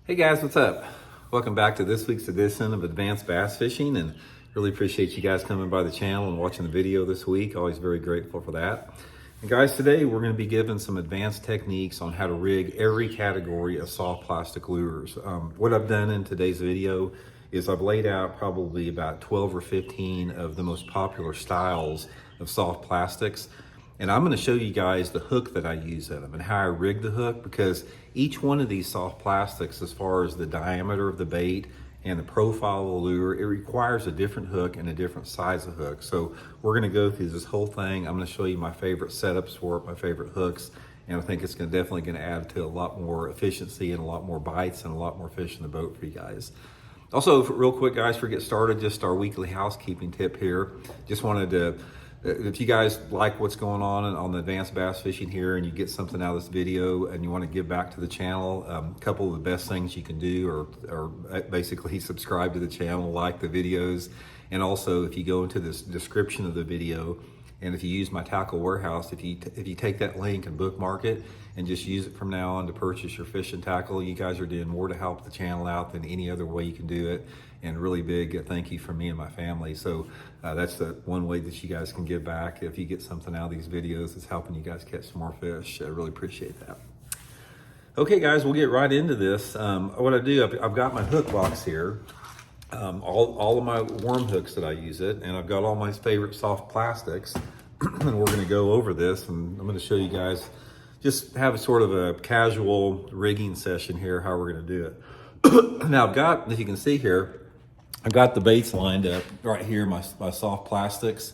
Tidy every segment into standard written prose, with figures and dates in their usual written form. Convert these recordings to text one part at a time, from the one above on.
Hey guys, what's up? Welcome back to this week's edition of Advanced Bass Fishing, and really appreciate you guys coming by the channel and watching the video this week. Always very grateful for that. And guys, today we're going to be given some advanced techniques on how to rig every category of soft plastic lures. What I've done in today's video is I've laid out probably about 12 or 15 of the most popular styles of soft plastics. And I'm going to show you guys the hook that I use in them and how I rig the hook, because each one of these soft plastics, as far as the diameter of the bait and the profile of the lure, it requires a different hook and a different size of hook. So we're going to go through this whole thing. I'm going to show you my favorite setups for it, my favorite hooks, and I think it's definitely going to add to a lot more efficiency and a lot more bites and a lot more fish in the boat for you guys. Also, real quick guys, before we get started, just our weekly housekeeping tip here. Just wanted to, if you guys like what's going on the advanced bass fishing here and you get something out of this video and you want to give back to the channel, a couple of the best things you can do are basically subscribe to the channel, like the videos, and also if you go into this description of the video and if you use my tackle warehouse, if you take that link and bookmark it and just use it from now on to purchase your fishing tackle, you guys are doing more to help the channel out than any other way you can do it. And really big thank you from me and my family. So that's the one way that you guys can give back. If you get something out of these videos, it's helping you guys catch some more fish. I really appreciate that. Okay guys, we'll get right into this. What I do, I've got my hook box here. All of my worm hooks that I use it, and I've got all my favorite soft plastics. And we're going to go over this, and I'm going to show you guys, just have a sort of a casual rigging session here, how we're going to do it. Now I've got, as you can see here, I've got the baits lined up right here, my soft plastics.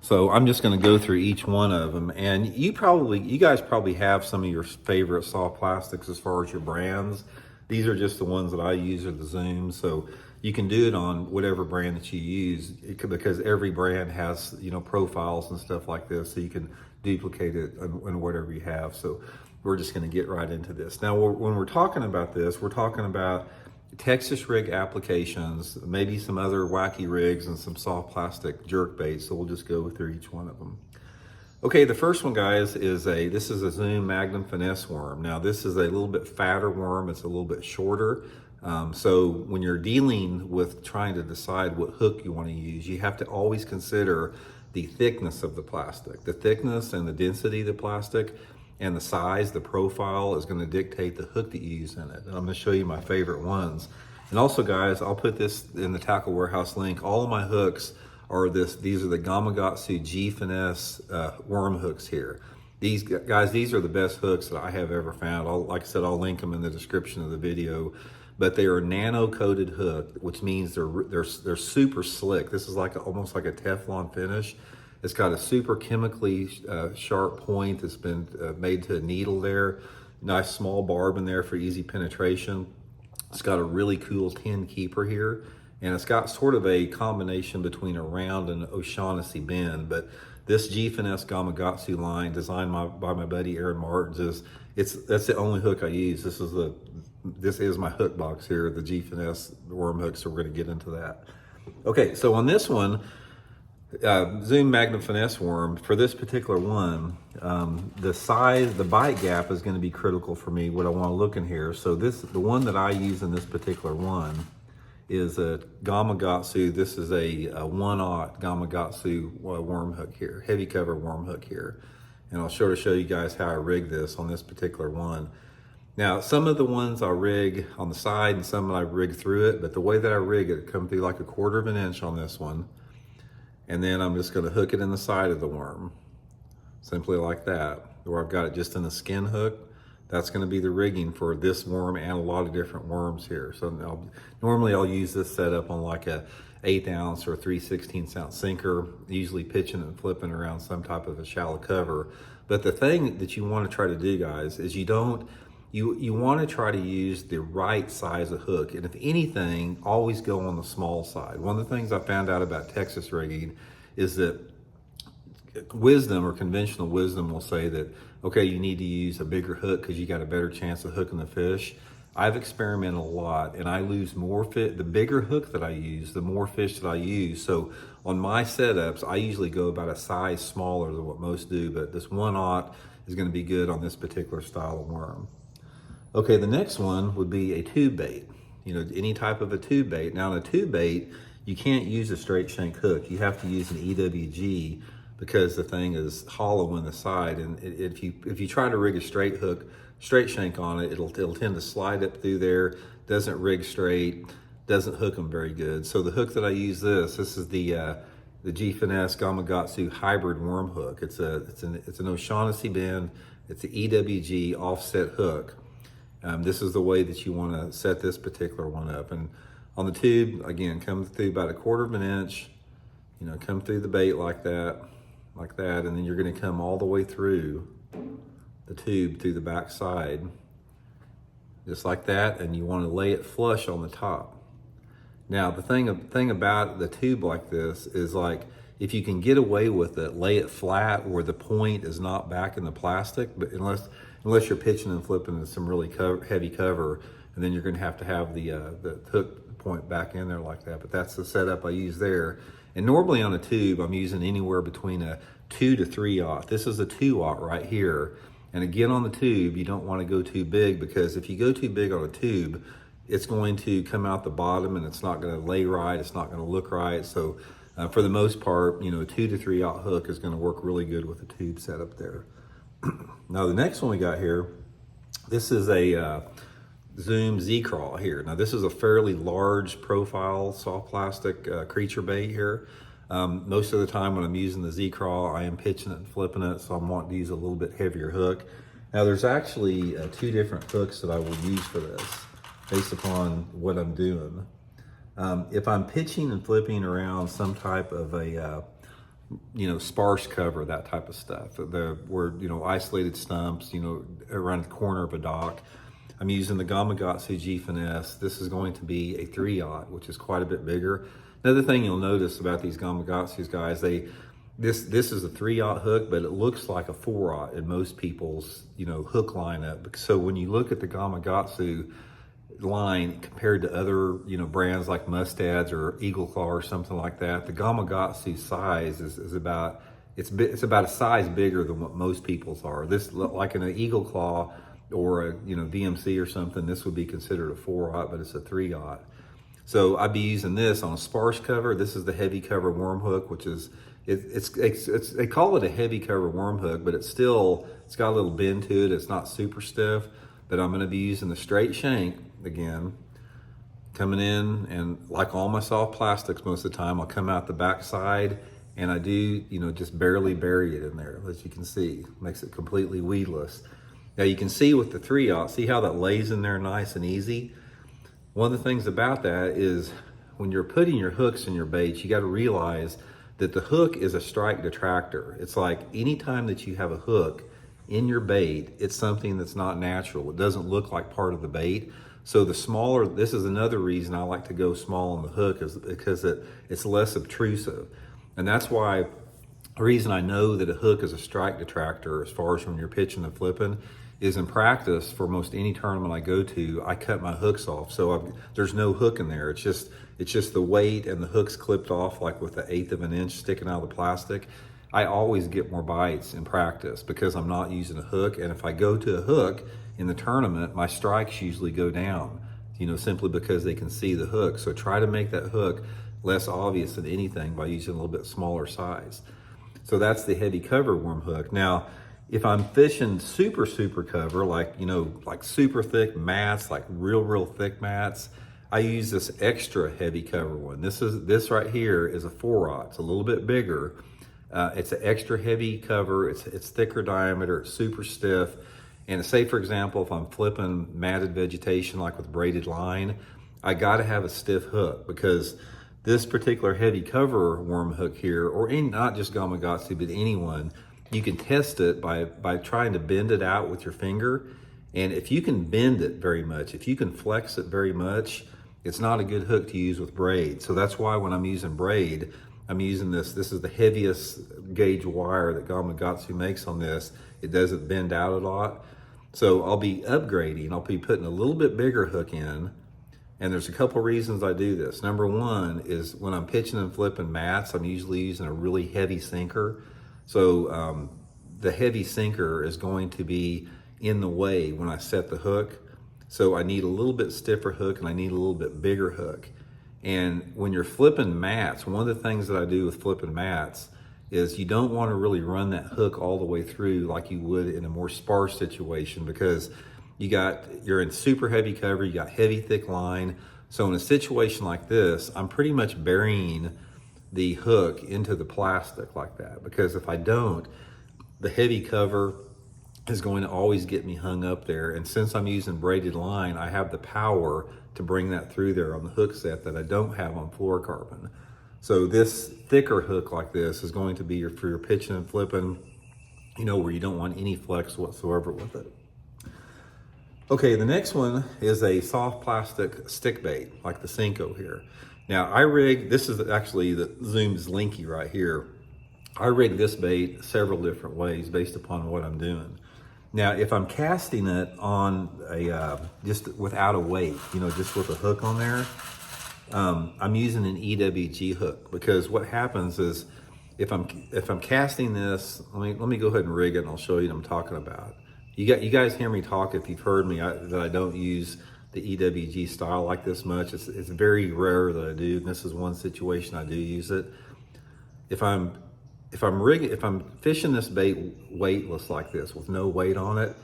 So I'm just going to go through each one of them, and you guys probably have some of your favorite soft plastics as far as your brands. These are just the ones that I use, are the Zoom. So you can do it on whatever brand that you use, because every brand has, profiles and stuff like this, so you can duplicate it in whatever you have. So we're just going to get right into this. Now, when we're talking about this, we're talking about Texas rig applications, maybe some other wacky rigs, and some soft plastic jerk baits. So we'll just go through each one of them. Okay, the first one, guys, this is a Zoom Magnum Finesse worm. Now, this is a little bit fatter worm. It's a little bit shorter. So when you're dealing with trying to decide what hook you want to use, you have to always consider the thickness of the plastic. The thickness and the density of the plastic and the size, the profile is going to dictate the hook that you use in it. And I'm going to show you my favorite ones. And also, guys, I'll put this in the Tackle Warehouse link. All of my hooks are these are the Gamakatsu G Finesse worm hooks here. These guys, these are the best hooks that I have ever found. Like I said, I'll link them in the description of the video. But they are nano-coated hook, which means they're super slick. This is almost like a Teflon finish. It's got a super chemically sharp point that's been made to a needle there. Nice small barb in there for easy penetration. It's got a really cool tin keeper here. And it's got sort of a combination between a round and an O'Shaughnessy bend. But this G Finesse Gamakatsu line, designed by my buddy Aaron Martins, that's the only hook I use. This is my hook box here, the G Finesse worm hook. So we're going to get into that. Okay, so on this one, Zoom Magnum Finesse worm, for this particular one, the size, the bite gap is going to be critical for me, what I want to look in here. So the one that I use in this particular one is a Gamakatsu. This is a 1/0 Gamakatsu worm hook here, heavy cover worm hook here. And I'll show you guys how I rig this on this particular one. Now, some of the ones I rig on the side and some I rig through it, but the way that I rig it, come through like 1/4 of an inch on this one. And then I'm just going to hook it in the side of the worm, simply like that, where I've got it just in a skin hook. That's going to be the rigging for this worm and a lot of different worms here. So normally I'll use this setup on like a 1/8 ounce or 3/16 ounce sinker, usually pitching and flipping around some type of a shallow cover. But the thing that you want to try to do, guys, is you want to try to use the right size of hook. And if anything, always go on the small side. One of the things I found out about Texas rigging is that wisdom, or conventional wisdom, will say that, okay, you need to use a bigger hook because you got a better chance of hooking the fish. I've experimented a lot, and I lose more fish. The bigger hook that I use, the more fish that I use. So on my setups, I usually go about a size smaller than what most do, but this 1/0 is going to be good on this particular style of worm. Okay, the next one would be a tube bait. You know, any type of a tube bait. Now, in a tube bait, you can't use a straight shank hook. You have to use an EWG because the thing is hollow in the side. And if you try to rig a straight shank on it, it'll tend to slide up through there. Doesn't rig straight. Doesn't hook them very good. So the hook that I use, this is the G-Finesse Gamakatsu hybrid worm hook. It's an O'Shaughnessy bend. It's an EWG offset hook. This is the way that you want to set this particular one up. And on the tube, again, come through about 1/4 of an inch, you know, come through the bait like that, and then you're going to come all the way through the tube through the back side, just like that, and you want to lay it flush on the top. Now, the thing about the tube like this is, like, if you can get away with it, lay it flat where the point is not back in the plastic, but unless you're pitching and flipping in some really heavy cover, and then you're going to have the hook point back in there like that. But that's the setup I use there. And normally on a tube, I'm using anywhere between a 2 to 3/0. This is a 2/0 right here. And again, on the tube, you don't want to go too big, because if you go too big on a tube, it's going to come out the bottom and it's not going to lay right. It's not going to look right. So for the most part, you know, a 2 to 3/0 hook is going to work really good with the tube setup there. Now the next one we got here, this is a Zoom Z-Craw here. Now this is a fairly large profile soft plastic creature bait here. Most of the time when I'm using the Z-Craw, I am pitching it and flipping it, so I'm wanting to use a little bit heavier hook. Now there's actually 2 different hooks that I will use for this, based upon what I'm doing. If I'm pitching and flipping around some type of a sparse cover, that type of stuff, where isolated stumps, around the corner of a dock, I'm using the Gamakatsu G-Finesse. This is going to be a 3/0, which is quite a bit bigger. Another thing you'll notice about these Gamakatsus, guys, this is a 3/0 hook, but it looks like a 4/0 in most people's hook lineup. So when you look at the Gamakatsu line compared to other brands like Mustads or Eagle Claw or something like that, the Gamakatsu size is about a size bigger than what most people's are. This, like in an Eagle Claw or a VMC or something, this would be considered a 4/0, but it's a 3/0. So I'd be using this on a sparse cover. This is the heavy cover worm hook, which is they call it a heavy cover worm hook, but it's got a little bend to it. It's not super stiff. But I'm going to be using the straight shank again, coming in, and like all my soft plastics, most of the time I'll come out the back side, and I do just barely bury it in there. As you can see, makes it completely weedless. Now you can see with the 3/0, see how that lays in there nice and easy. One of the things about that is when you're putting your hooks in your baits, you got to realize that the hook is a strike detractor. It's like anytime that you have a hook in your bait, it's something that's not natural. It doesn't look like part of the bait. So the smaller, this is another reason I like to go small on the hook, is because it's less obtrusive. And that's why, the reason I know that a hook is a strike detractor as far as when you're pitching and flipping, is in practice for most any tournament I go to, I cut my hooks off. So there's no hook in there. It's just the weight, and the hook's clipped off like with 1/8 of an inch sticking out of the plastic. I always get more bites in practice because I'm not using a hook. And if I go to a hook in the tournament, my strikes usually go down, simply because they can see the hook. So try to make that hook less obvious than anything by using a little bit smaller size. So that's the heavy cover worm hook. Now, if I'm fishing super cover, like super thick mats, like real thick mats, I use this extra heavy cover one. This right here is a 4/0. It's a little bit bigger. It's an extra heavy cover. It's thicker diameter. It's super stiff. And say, for example, if I'm flipping matted vegetation like with braided line, I got to have a stiff hook, because this particular heavy cover worm hook here, or not just Gamakatsu, but anyone, you can test it by trying to bend it out with your finger. And if you can bend it very much, if you can flex it very much, it's not a good hook to use with braid. So that's why when I'm using braid, I'm using this. This is the heaviest gauge wire that Gamakatsu makes on this. It doesn't bend out a lot. So I'll be upgrading. I'll be putting a little bit bigger hook in. And there's a couple reasons I do this. Number one is when I'm pitching and flipping mats, I'm usually using a really heavy sinker. So the heavy sinker is going to be in the way when I set the hook. So I need a little bit stiffer hook and I need a little bit bigger hook. And when you're flipping mats, one of the things that I do with flipping mats is you don't want to really run that hook all the way through like you would in a more sparse situation, because you're in super heavy cover, you got heavy thick line. So in a situation like this, I'm pretty much burying the hook into the plastic like that, because if I don't, the heavy cover is going to always get me hung up there. And since I'm using braided line, I have the power to bring that through there on the hook set that I don't have on fluorocarbon. So this thicker hook like this is going to be for your pitching and flipping, where you don't want any flex whatsoever with it. Okay, the next one is a soft plastic stick bait, like the Senko here. Now this is actually the Zoom's Linky right here. I rig this bait several different ways based upon what I'm doing. Now, if I'm casting it on just without a weight, just with a hook on there, I'm using an EWG hook, because what happens is if I'm casting this, let me go ahead and rig it and I'll show you what I'm talking about. You guys hear me talk, if you've heard me, that I don't use the EWG style like this much. It's very rare that I do, and this is one situation I do use it. If I'm fishing this bait weightless like this with no weight on it,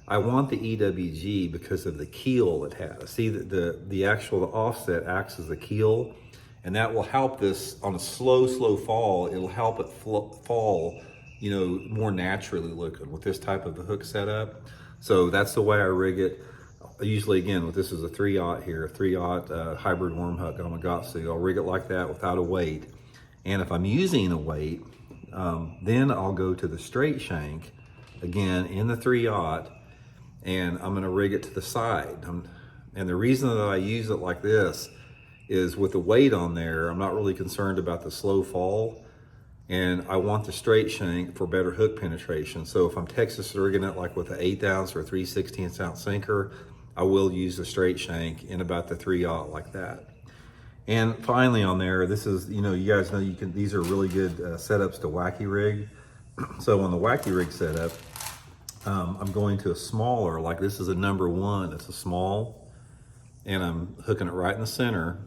I want the EWG because of the keel it has. See, the actual offset acts as the keel, and that will help this on a slow fall. It'll help it fall, more naturally looking with this type of a hook setup. So that's the way I rig it. Usually, again, this is a 3/0 here, a 3/0 hybrid worm hook Gamakatsu. I'll rig it like that without a weight. And if I'm using a weight, then I'll go to the straight shank, again in the 3/0, and I'm gonna rig it to the side. And the reason that I use it like this is with the weight on there, I'm not really concerned about the slow fall, and I want the straight shank for better hook penetration. So if I'm Texas rigging it like with an 1/8 ounce or 3/16 ounce sinker, I will use the straight shank in about the 3/0 like that. And finally on there, this is, you guys know these are really good setups to wacky rig. So on the wacky rig setup, I'm going to a smaller, like this is a number 1, it's a small, and I'm hooking it right in the center,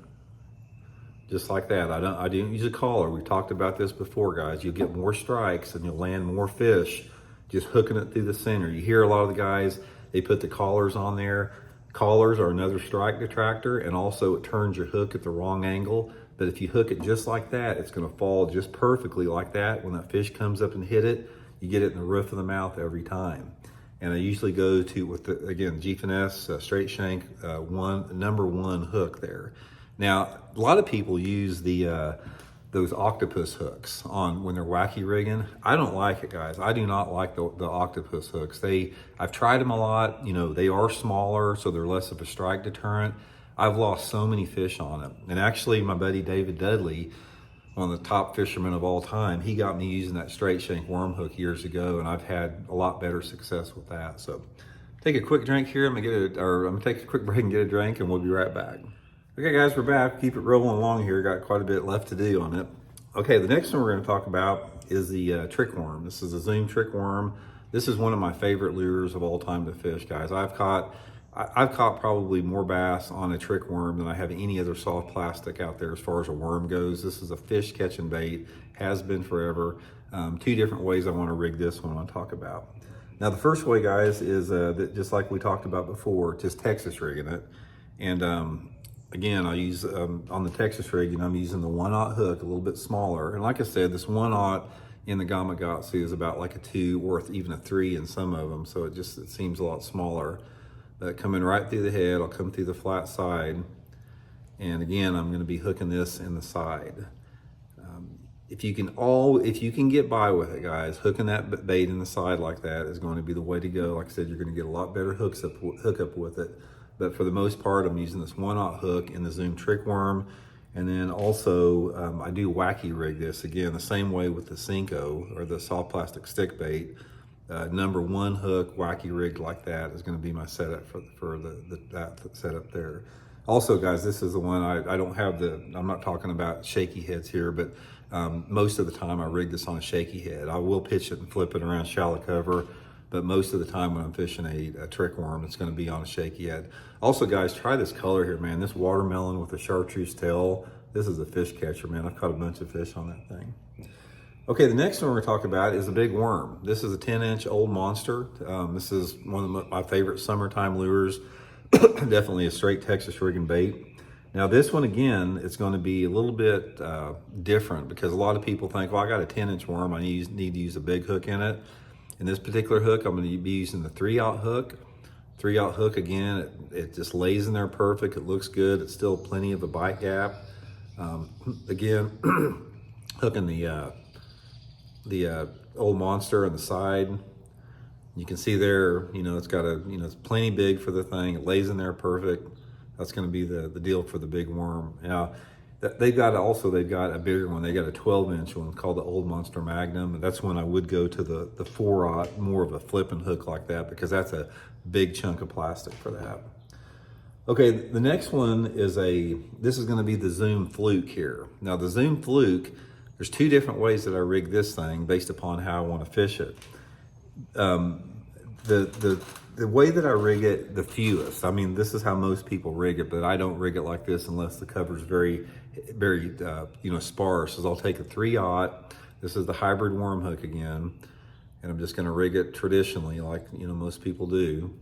just like that. I don't use a collar. We've talked about this before, guys. You'll get more strikes and you'll land more fish just hooking it through the center. You hear a lot of the guys, they put the collars on there. Collars are another strike detractor, and also it turns your hook at the wrong angle. But if you hook it just like that, it's gonna fall just perfectly like that. When that fish comes up and hit it, you get it in the roof of the mouth every time. And I usually go to, with the, again, G-Finesse straight shank number 1 hook there. Now, a lot of people use those octopus hooks when they're wacky rigging. I don't like it, guys. I do not like the octopus hooks. I've tried them a lot. They are smaller, so they're less of a strike deterrent. I've lost so many fish on them. And actually, my buddy David Dudley, one of the top fishermen of all time, he got me using that straight shank worm hook years ago, and I've had a lot better success with that. So take a quick drink here. I'm gonna take a quick break and get a drink, and we'll be right back. Okay guys, we're back. Keep it rolling along here. Got quite a bit left to do on it. Okay, the next one we're going to talk about is the trick worm. This is a Zoom trick worm. This is one of my favorite lures of all time to fish, guys. I've caught probably more bass on a trick worm than I have any other soft plastic out there as far as a worm goes. This is a fish catching bait, has been forever. 2 different ways I want to rig this one I want to talk about. Now the first way, guys, is that just like we talked about before, just Texas rigging it. And again, I use, on the Texas rig, I'm using the 1/0 hook, a little bit smaller. And like I said, this 1/0 in the Gamakatsu is about like a 2 or even a 3 in some of them. So it seems a lot smaller. But coming right through the head, I'll come through the flat side. And again, I'm gonna be hooking this in the side. If you can get by with it, guys, hooking that bait in the side like that is going to be the way to go. Like I said, you're gonna get a lot better hookup with it. But for the most part, I'm using this 1/0 hook in the Zoom trick worm. And then also, I do wacky rig this, again, the same way with the Senko or the soft plastic stick bait. Number 1 hook, wacky rigged like that is gonna be my setup for that setup there. Also, guys, this is the one, I don't have I'm not talking about shaky heads here, but most of the time I rig this on a shaky head. I will pitch it and flip it around shallow cover, but most of the time when I'm fishing a trick worm, it's going to be on a shaky head. Also, guys, try this color here, man. This watermelon with a chartreuse tail. This is a fish catcher, man. I've caught a bunch of fish on that thing. Okay, the next one we're going to talk about is a big worm. This is a 10-inch old monster. This is one of my favorite summertime lures. Definitely a straight Texas rigging bait. Now this one, again, it's going to be a little bit different because a lot of people think, well, I got a 10-inch worm, I need to use a big hook in it. In this particular hook, I'm going to be using the 3/0 hook. 3/0 hook, again, it just lays in there perfect. It looks good. It's still plenty of a bite gap. Again, hooking the old monster on the side. You can see there, it's got it's plenty big for the thing. It lays in there perfect. That's going to be the deal for the big worm. Now, they've got a bigger one. They got a 12-inch one called the Old Monster Magnum. And that's when I would go to the 4/0, more of a flipping hook like that, because that's a big chunk of plastic for that. Okay, the next one is this is going to be the Zoom Fluke here. Now, the Zoom Fluke, there's two different ways that I rig this thing based upon how I want to fish it. The way that I rig it, the fewest, I mean, this is how most people rig it, but I don't rig it like this unless the cover's very, very, sparse. So I'll take a 3/0. This is the hybrid worm hook again, and I'm just going to rig it traditionally like, most people do.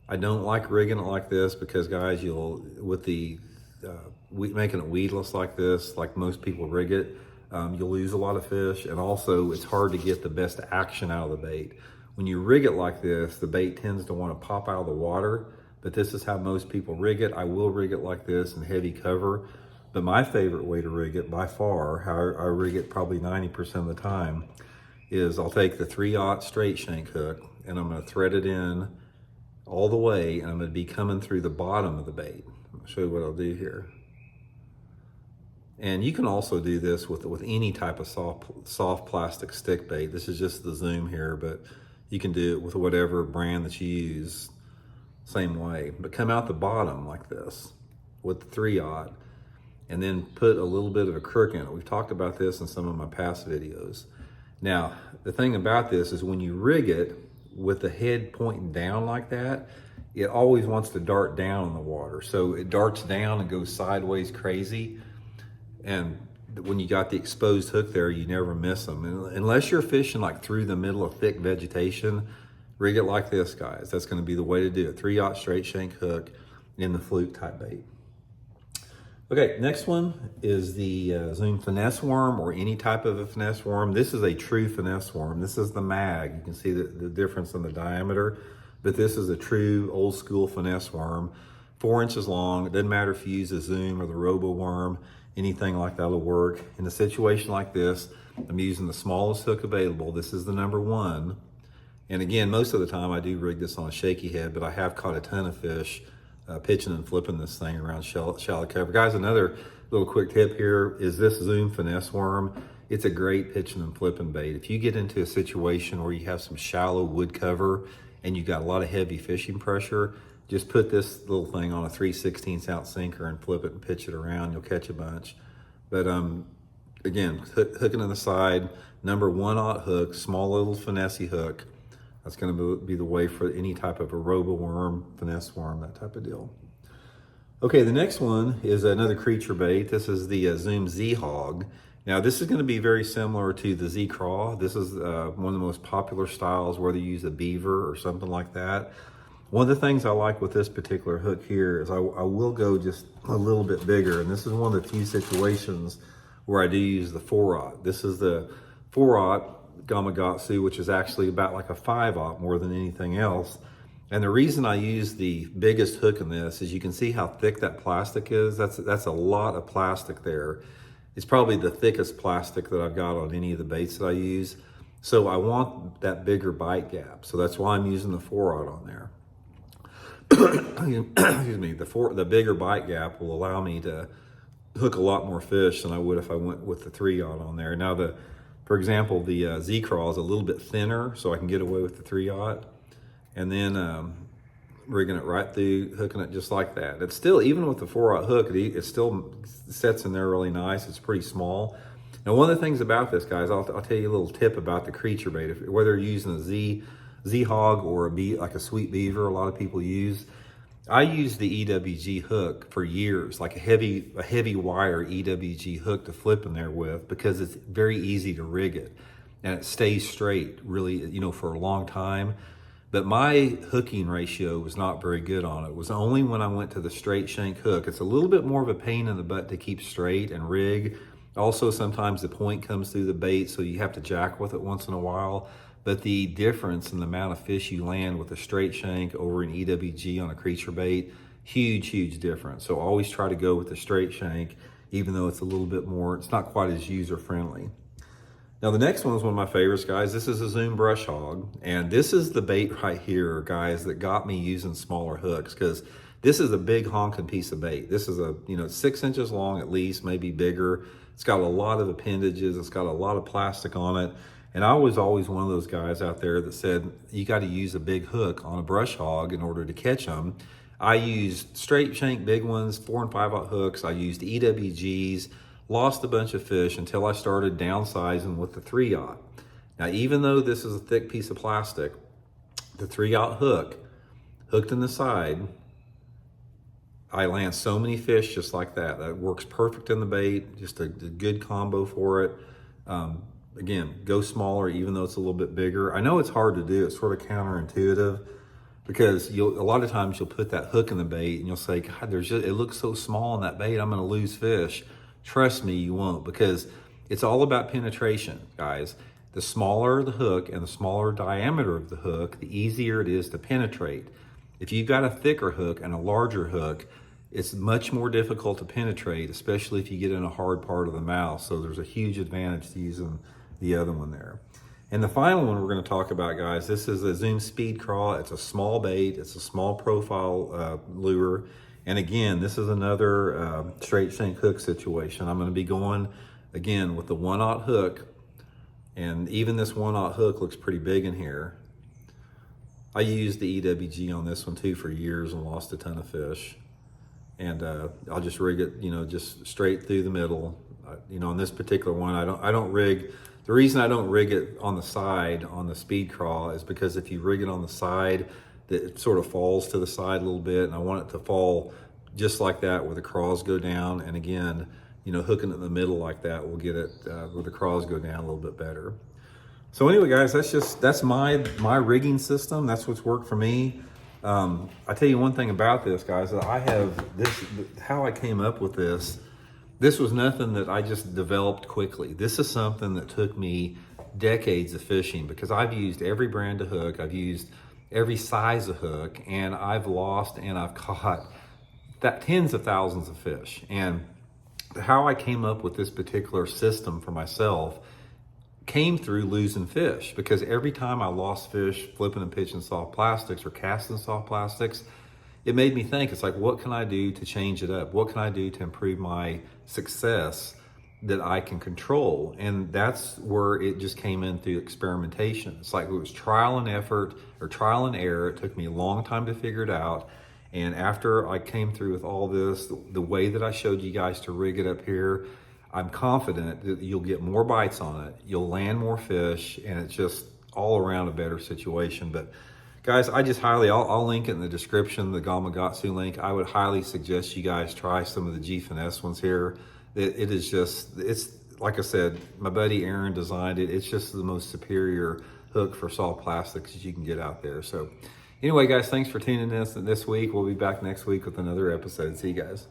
I don't like rigging it like this because, guys, making it weedless like this, like most people rig it, you'll lose a lot of fish, and also it's hard to get the best action out of the bait. When you rig it like this, the bait tends to want to pop out of the water, but this is how most people rig it. I will rig it like this in heavy cover, but my favorite way to rig it by far, how I rig it probably 90% of the time, is I'll take the 3/0 straight shank hook and I'm going to thread it in all the way, and I'm going to be coming through the bottom of the bait. I'll show you what I'll do here. And you can also do this with any type of soft plastic stick bait. This is just the Zoom here, but you can do it with whatever brand that you use, same way. But come out the bottom like this with the 3/0, and then put a little bit of a crook in it. We've talked about this in some of my past videos. Now, the thing about this is when you rig it with the head pointing down like that, it always wants to dart down in the water. So it darts down and goes sideways crazy. And when you got the exposed hook there, you never miss them. And unless you're fishing like through the middle of thick vegetation, rig it like this, guys. That's going to be the way to do it. 3/0 straight shank hook in the Fluke type bait. Okay, next one is the Zoom finesse worm, or any type of a finesse worm. This is a true finesse worm. This is the mag. You can see the difference in the diameter, but this is a true old school finesse worm. 4 inches long. It doesn't matter if you use a Zoom or the Robo worm. Anything like that will work. In a situation like this, I'm using the smallest hook available. This is the number 1. And again, most of the time I do rig this on a shaky head, but I have caught a ton of fish pitching and flipping this thing around shallow cover. Guys, another little quick tip here is this Zoom finesse worm. It's a great pitching and flipping bait. If you get into a situation where you have some shallow wood cover and you got a lot of heavy fishing pressure, just put this little thing on a 3/16 ounce sinker and flip it and pitch it around. You'll catch a bunch. But again, hooking on the side, number 1/0 hook, small little finesse hook. That's going to be the way for any type of a Robo worm, finesse worm, that type of deal. Okay, the next one is another creature bait. This is the Zoom Z-Hog. Now, this is going to be very similar to the Z-Craw. This is one of the most popular styles, whether you use a beaver or something like that. One of the things I like with this particular hook here is I will go just a little bit bigger, and this is one of the few situations where I do use the 4/0. This is the 4/0 Gamakatsu, which is actually about like a 5/0 more than anything else. And the reason I use the biggest hook in this is you can see how thick that plastic is. That's a lot of plastic there. It's probably the thickest plastic that I've got on any of the baits that I use. So I want that bigger bite gap. So that's why I'm using the 4/0 on there. Excuse me, the bigger bite gap will allow me to hook a lot more fish than I would if I went with the 3/0 on there. Now, for example, the Z-Craw is a little bit thinner, so I can get away with the 3/0, and then rigging it right through, hooking it just like that. It's still, even with the 4/0 hook, it still sets in there really nice. It's pretty small. Now, one of the things about this, guys, I'll tell you a little tip about the creature bait. Whether you're using a Z Z-Hog or like a Sweet Beaver a lot of people use. I used the EWG hook for years, like a heavy wire EWG hook to flip in there with, because it's very easy to rig it and it stays straight really, for a long time. But my hooking ratio was not very good on it. It was only when I went to the straight shank hook. It's a little bit more of a pain in the butt to keep straight and rig. Also, sometimes the point comes through the bait, so you have to jack with it once in a while. But the difference in the amount of fish you land with a straight shank over an EWG on a creature bait, huge difference. So always try to go with the straight shank, even though it's a little bit more, it's not quite as user friendly. Now the next one is one of my favorites, guys. This is a Zoom Brush Hog, and this is the bait right here, guys, that got me using smaller hooks, because this is a big honking piece of bait. This is 6 inches long at least, maybe bigger. It's got a lot of appendages. It's got a lot of plastic on it. And I was always one of those guys out there that said, you got to use a big hook on a brush hog in order to catch them. I used straight shank big ones, 4 and 5/0 hooks. I used EWGs. Lost a bunch of fish until I started downsizing with the 3/0. Now, even though this is a thick piece of plastic, the 3/0 hook, hooked in the side, I land so many fish just like that. That works perfect in the bait, just a good combo for it. Again, go smaller even though it's a little bit bigger. I know it's hard to do. It's sort of counterintuitive, because a lot of times you'll put that hook in the bait and you'll say, God, it looks so small in that bait, I'm gonna lose fish. Trust me, you won't, because it's all about penetration, guys. The smaller the hook and the smaller diameter of the hook, the easier it is to penetrate. If you've got a thicker hook and a larger hook, it's much more difficult to penetrate, especially if you get in a hard part of the mouth. So there's a huge advantage to using the other one there. And the final one we're going to talk about, guys, this is a Zoom Speed Craw. It's a small bait. It's a small profile lure. And again, this is another straight shank hook situation. I'm going to be going, again, with the 1/0 hook. And even this 1/0 hook looks pretty big in here. I used the EWG on this one too for years and lost a ton of fish. And I'll just rig it, just straight through the middle. On this particular one, I don't rig. The reason I don't rig it on the side on the Speed Craw is because if you rig it on the side, it sort of falls to the side a little bit, and I want it to fall just like that where the craws go down. And again, hooking it in the middle like that will get it where the craws go down a little bit better. So anyway, guys, that's my rigging system. That's what's worked for me. I tell you one thing about this, guys, that I have this, how I came up with this. This was nothing that I just developed quickly. This is something that took me decades of fishing, because I've used every brand of hook. I've used every size of hook, and I've lost and I've caught tens of thousands of fish. And how I came up with this particular system for myself came through losing fish, because every time I lost fish flipping and pitching soft plastics or casting soft plastics, it made me think, it's like, what can I do to change it up? What can I do to improve my success that I can control? And that's where it just came in through experimentation. It's like it was trial and effort, or trial and error. It took me a long time to figure it out. And after I came through with all this, the way that I showed you guys to rig it up here, I'm confident that you'll get more bites on it. You'll land more fish, and it's just all around a better situation. But guys, I just I'll link it in the description, the Gamakatsu link. I would highly suggest you guys try some of the G Finesse ones here. It's like I said, my buddy Aaron designed it. It's just the most superior hook for soft plastics that you can get out there. So anyway, guys, thanks for tuning in this week. We'll be back next week with another episode. See you guys.